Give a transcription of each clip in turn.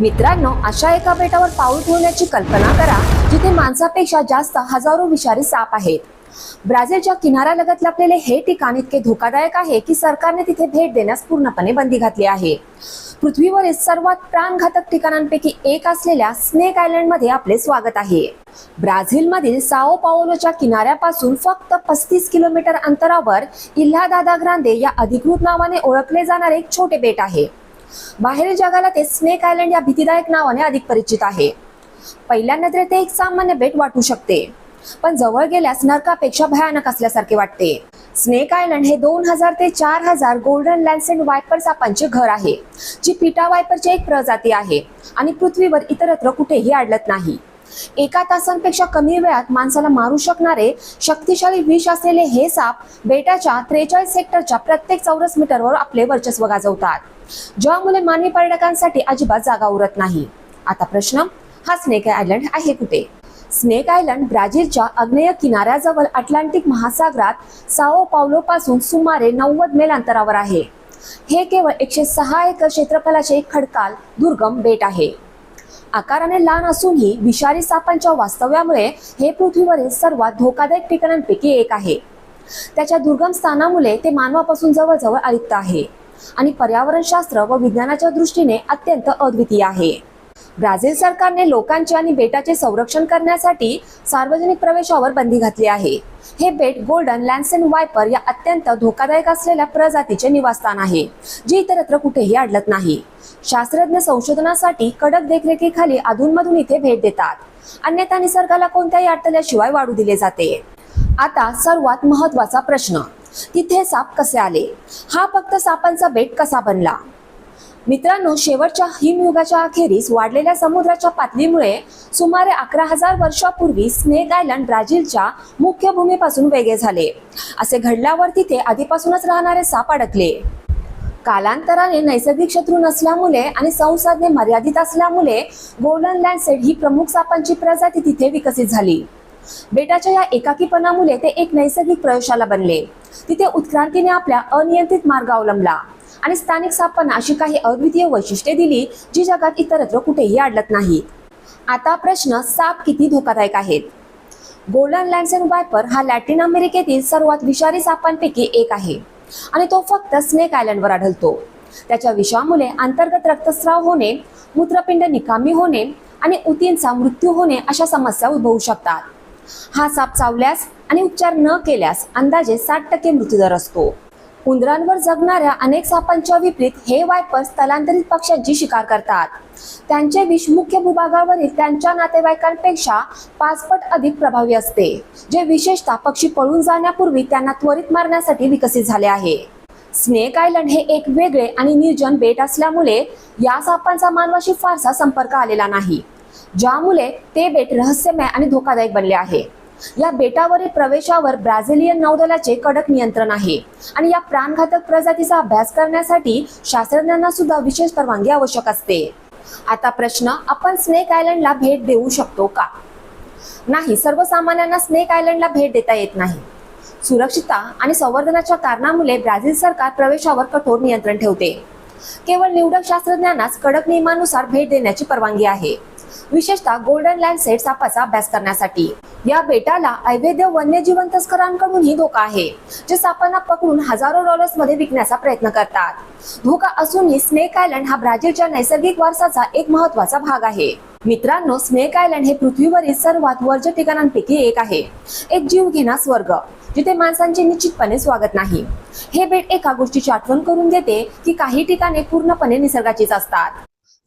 मित्रांनो, अशा एका बेटावर पाऊल ठेवण्याची कल्पना करा जिथे माणसापेक्षा जास्त हजारो विषारी साप आहेत. ब्राझीलच्या किनाऱ्यालगत लपलेले हे ठिकाण इतके धोकादायक आहे की सरकारने तिथे भेट देण्यास पूर्णपणे बंदी घातली आहे. पृथ्वीवरील सर्वात प्राणघातक ठिकाणांपैकी एक असलेल्या स्नेक आयलंड मध्ये आपले स्वागत आहे. ब्राझीलमधील साओ पाओलोच्या किनाऱ्यापासून फक्त 35 किलोमीटर अंतरावर इल्हा दादा ग्रांदे या अधिकृत नावाने ओळखले जाणारे एक छोटे बेट आहे. बाहेरील जगाला ते स्नेक आयलंड या भीतीदायक नावाने अधिक परिचित आहे. पहिल्या नजरेत ते एक सामान्य बेट वाटू शकते, पण जवळ गेल्यास नरकापेक्षा भयानक असल्यासारखे वाटते. स्नेक आयलंड हे 2000 ते 4000 गोल्डन लॅन्सेट वायपर सापांचे घर आहे, जी पिटा वायपरची एक प्रजाती आहे आणि पृथ्वीवर इतरत्र कुठेही आढळत नाही. एका तासांपेक्षा कमी वेळात माणसाला मारू शकणारे शक्तिशाली विष असलेले हे साप बेटाच्या 43 हेक्टरच्या प्रत्येक चौरस मीटरवर आपले वर्चस्व गाजवतात, ज्यामुळे मानवी पर्यटकांसाठी अजिबात जागा उरत नाही. आता प्रश्न, हा स्नेक आयलंड आहे कुठे? स्नेक आयलंड ब्राझीलच्या आग्नेय किनाऱ्याजवळ अटलांटिक महासागरात साओ पावलो पासून सुमारे 90 मैल अंतरावर आहे. हे केवळ 106 एकर क्षेत्रफळाचे एक खडकाळ दुर्गम बेट आहे. आकाराने लहान असूनही विषारी सापांच्या वास्तव्यामुळे हे पृथ्वीवरील सर्वात धोकादायक ठिकाणांपैकी एक आहे. त्याच्या दुर्गम स्थानामुळे ते मानवापासून जवळजवळ अलिप्त आहे आणि पर्यावरणशास्त्र व विज्ञानाच्या दृष्टीने अत्यंत अद्वितीय आहे. ब्राझील सरकारने लोकांचे आणि बेटाचे संरक्षण करण्यासाठी सार्वजनिक प्रवेशावर बंदी घातली आहे. हे बेट गोल्डन लॅन्सेट वायपर या अत्यंत धोकादायक असलेल्या प्रजातीचे निवासस्थान आहे, जे इतरत्र कुठेही आढळत नाही. शास्त्रज्ञ संशोधनासाठी कडक देखरेखीखाली अधूनमधून इथे भेट देतात, अन्यथा निसर्गाला कोणत्याही अडथळ्याशिवाय वाढू दिले जाते. आता सर्वात महत्त्वाचा प्रश्न, तिथे साप कसे आले? हा फक्त सापांचा बेट कसा बनला? मित्रांनो, शेवटच्या हिमयुगाच्या अखेरीस वाढलेल्या समुद्राच्या पातळीमुळे सुमारे 11,000 वर्षापूर्वी स्नेक आयलंड ब्राझीलच्या मुख्य भूमीपासून वेगळे झाले. असे घडल्यावर तिथे आधीपासूनच राहणारे साप अडकले. कालांतराने नैसर्गिक शत्रू नसल्यामुळे आणि संसाधने मर्यादित असल्यामुळे गोल्डन लॅन्सेट ही प्रमुख सापांची प्रजाती तिथे विकसित झाली. बेटाच्या या एकाकीपणामुळे ते एक नैसर्गिक प्रयोगशाला बनले. तिथे उत्क्रांतीने आपल्या अनियंत्रित मार्ग अवलंबला आणि स्थानिक सापांना अशी काही अद्वितीय वैशिष्ट्ये दिली जी जगात इतरत्र कुठेही आढळत नाहीत. आता प्रश्न, साप किती धोकादायक आहेत? गोल्डन लॅन्सेट वायपर हा लॅटिन अमेरिकेतील सर्वात विषारी सापांपैकी एक आहे आणि तो फक्त स्नेक आयलंडवर आढळतो. त्याच्या विषामुळे अंतर्गत रक्तस्राव होणे, मूत्रपिंड निकामी होणे आणि ऊतींचा मृत्यू होणे अशा समस्या उद्भवू शकतात. हा साप चावल्यास आणि उपचार न केल्यास अंदाजे 60% मृत्यूदर असतो. उंदरांवर जगणाऱ्या अनेक सापांच्या विपरीत हे वायपर स्थलांतरित पक्ष्यांची शिकार करतात. त्यांचे विष मुख्य भूभागावरील त्यांच्या नातेवाईकांपेक्षा 5 पट अधिक प्रभावी असते, जे विशेषतः पक्षी पळून जाण्यापूर्वी त्यांना त्वरित मारण्यासाठी विकसित झाले आहे. स्नेक आयलंड हे एक वेगळे आणि निर्जन बेट असल्यामुळे या सापांचा मानवाशी फारसा संपर्क आलेला नाही, ज्यामुळे ते बेट रहस्यमय आणि धोकादायक बनले आहे. या बेटावरील प्रवेशावर ब्राझिलियन नौदलाचे कडक नियंत्रण आहे आणि या प्राणघातक प्रजातीचा अभ्यास करण्यासाठी शास्त्रज्ञांना सुद्धा विशेष परवानगी आवश्यक असते. आता प्रश्न, आपण स्नेक आयलंडला भेट देऊ शकतो का? नाही, सर्वसामान्यांना स्नेक आयलंडला भेट देता येत नाही. सुरक्षितता आणि संवर्धनाच्या कारणामुळे ब्राझील सरकार प्रवेशावर कठोर नियंत्रण ठेवते. केवळ निवडक शास्त्रज्ञांनाच कडक नियमानुसार भेट देण्याची परवानगी आहे, विशेषतः गोल्डन लॅन्सेट सापाचा अभ्यास करण्यासाठी. या बेटाला अवैध वन्यजीव तस्करांकडूनही धोका आहे, जे सापांना पकडून हजारो डॉलर्स मध्ये विकण्याचा प्रयत्न करतात. धोका असूनही स्नेक आयलंड हा ब्राझीलच्या नैसर्गिक वारसाचा एक महत्त्वाचा भाग आहे. मित्रांनो, स्नेक आयलंड हे पृथ्वीवरील सर्वात वर्ज्य ठिकाणांपैकी एक आहे, एक जीवघेणा स्वर्ग जिथे माणसांचे निश्चितपणे स्वागत नाही. हे बेट एका गोष्टीची आठवण करून देते की काही ठिकाणे पूर्णपणे निसर्गाचीच असतात.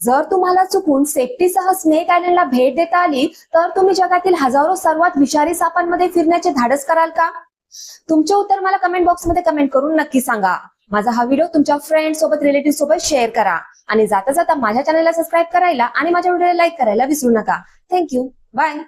जर तुम्हाला चुकून सेफ्टीसह स्नेक आयलंडला भेट देता आली तर तुम्ही जगातील हजारो सर्वात विषारी सापांमध्ये फिरण्याचे धाडस कराल का? तुमचे उत्तर मला कमेंट बॉक्समध्ये कमेंट करून नक्की सांगा. माझा हा व्हिडिओ तुमच्या फ्रेंड सोबत, रिलेटिव्ह सोबत शेअर करा आणि जाता जाता माझ्या चॅनलला सबस्क्राईब करायला आणि माझ्या व्हिडिओला लाईक करायला विसरू नका. थँक्यू. बाय.